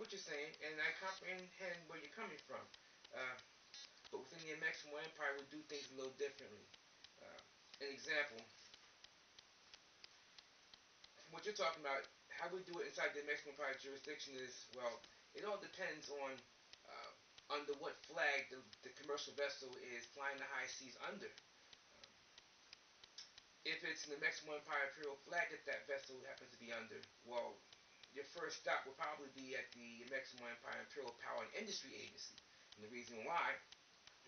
what you're saying, and I comprehend where you're coming from. Uh, but within the Amexem-Moor-Empire, we do things a little differently. An example, what you're talking about, how we do it inside the Amexem-Moor-Empire jurisdiction is, well, it all depends on under what flag the commercial vessel is flying the high seas under. If it's an Amexem-Moor-Empire Imperial flag that that vessel happens to be under, well, your first stop will probably be at the Amexem-Moor-Empire Imperial Power and Industry Agency. And the reason why,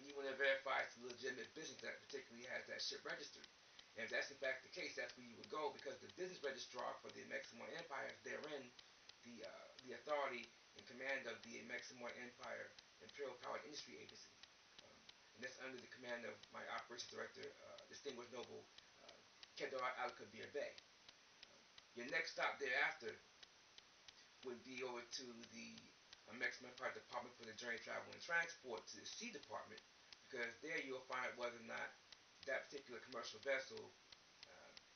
you want to verify it's a legitimate business that particularly has that ship registered. And if that's in fact the case, that's where you would go, because the business registrar for the Amexem-Moor-Empire is therein the authority and command of the Amexem-Moor-Empire Imperial Power and Industry Agency. And that's under the command of my operations director, Distinguished Noble Kedar Al-Kabir Bey. Your next stop thereafter would be over to the Amexem-Empire Department for the Journey, Travel, and Transport, to the Sea Department, because there you'll find out whether or not that particular commercial vessel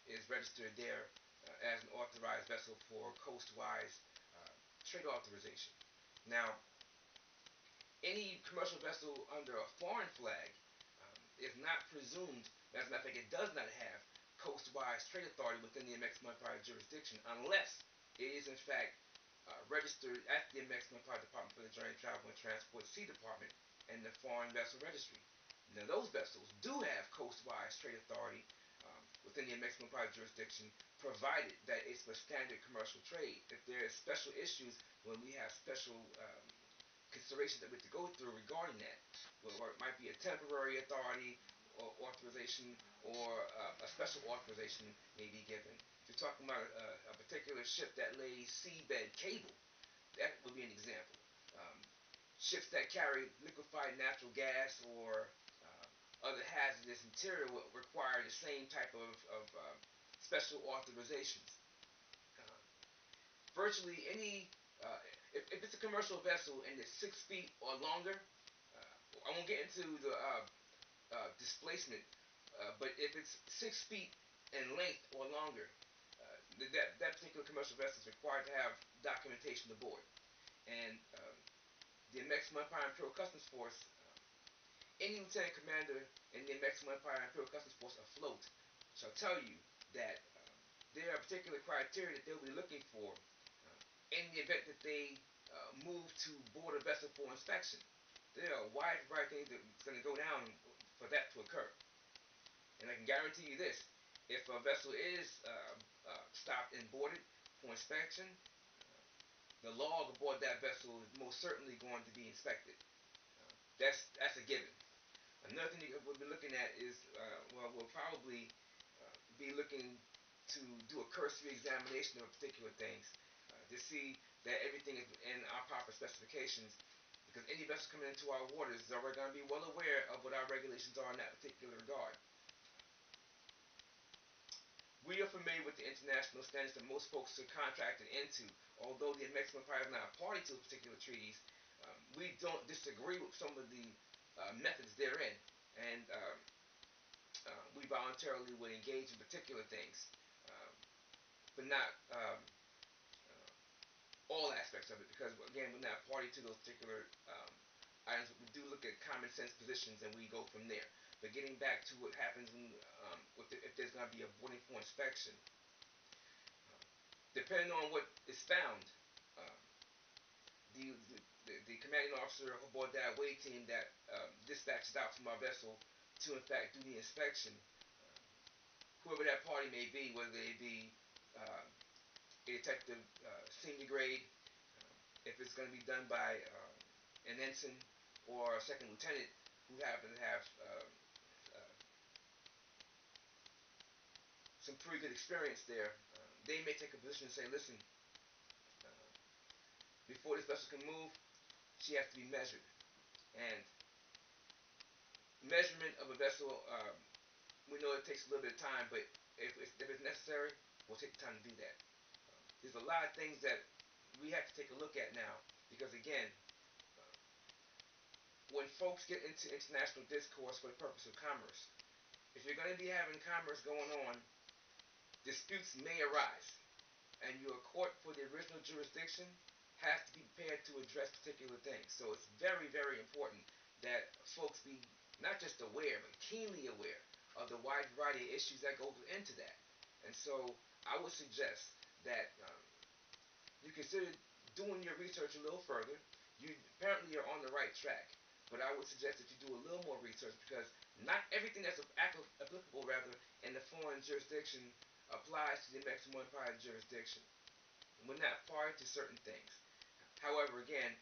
is registered there as an authorized vessel for coastwise trade authorization. Now, any commercial vessel under a foreign flag is not presumed, as a matter of fact, it does not have coastwise trade authority within the Amexem-Moor-Empire jurisdiction, unless it is in fact registered at the Amexem-Moor-Empire Department for the Journey, Travel, and Transport Sea Department and the Foreign Vessel Registry. Now, those vessels do have coastwise trade authority within the Amexem-Moor-Empire jurisdiction, provided that it's for standard commercial trade. If there are special issues, when we have special considerations that we have to go through regarding that, or it might be a temporary authority or authorization, or a special authorization may be given. If you're talking about a particular ship that lays seabed cable, that would be an example. Ships that carry liquefied natural gas or other hazardous material will require the same type of special authorizations. Virtually any, if it's a commercial vessel and it's 6 feet or longer, I won't get into the displacement, but if it's 6 feet in length or longer, that particular commercial vessel is required to have documentation aboard. And the Amexem-Moor-Empire Imperial Customs Force, any lieutenant commander in the Amexem-Moor-Empire Imperial Customs Force afloat shall tell you that there are particular criteria that they'll be looking for in the event that they move to board a vessel for inspection. There are a wide variety of things that's going to go down for that to occur. And I can guarantee you this: if a vessel is stopped and boarded for inspection, the log aboard that vessel is most certainly going to be inspected. That's a given. Another thing that we'll be looking at is, well, we'll probably be looking to do a cursory examination of particular things to see that everything is in our proper specifications, because any vessel coming into our waters is already going to be well aware of what our regulations are in that particular regard. We are familiar with the international standards that most folks are contracted into. Although the Amexem-Empire is not a party to particular treaties, we don't disagree with some of the methods therein, and we voluntarily would engage in particular things, but not all aspects of it, because again, we're not a party to those particular items. We do look at common sense positions and we go from there. But getting back to what happens when, if there's going to be a boarding for inspection, depending on what is found, the commanding officer aboard that away team that dispatches out from our vessel to in fact do the inspection, whoever that party may be, whether they be a detective senior grade, if it's going to be done by an ensign or a second lieutenant who happen to have some pretty good experience there, they may take a position and say, listen, before this vessel can move, she has to be measured. And measurement of a vessel, we know it takes a little bit of time, but if it's necessary, we'll take the time to do that. There's a lot of things that we have to take a look at now, because again, when folks get into international discourse for the purpose of commerce, if you're going to be having commerce going on, disputes may arise, and your court for the original jurisdiction has to be prepared to address particular things. So it's very, very important that folks be not just aware, but keenly aware of the wide variety of issues that go into that. And so I would suggest that you consider doing your research a little further. You apparently are on the right track, but I would suggest that you do a little more research because not everything that's applicable, rather, in the foreign jurisdiction applies to the Amexem-Moor-Empire jurisdiction. We're not party to certain things. However, again,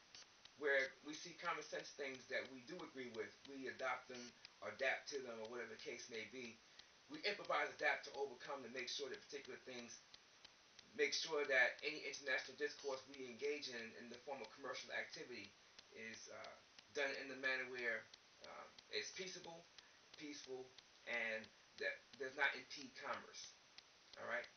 where we see common sense things that we do agree with, we adopt them or adapt to them or whatever the case may be. We improvise, adapt to overcome to make sure that particular things, make sure that any international discourse we engage in the form of commercial activity is done in the manner where it's peaceable, and that does not impede commerce. All right.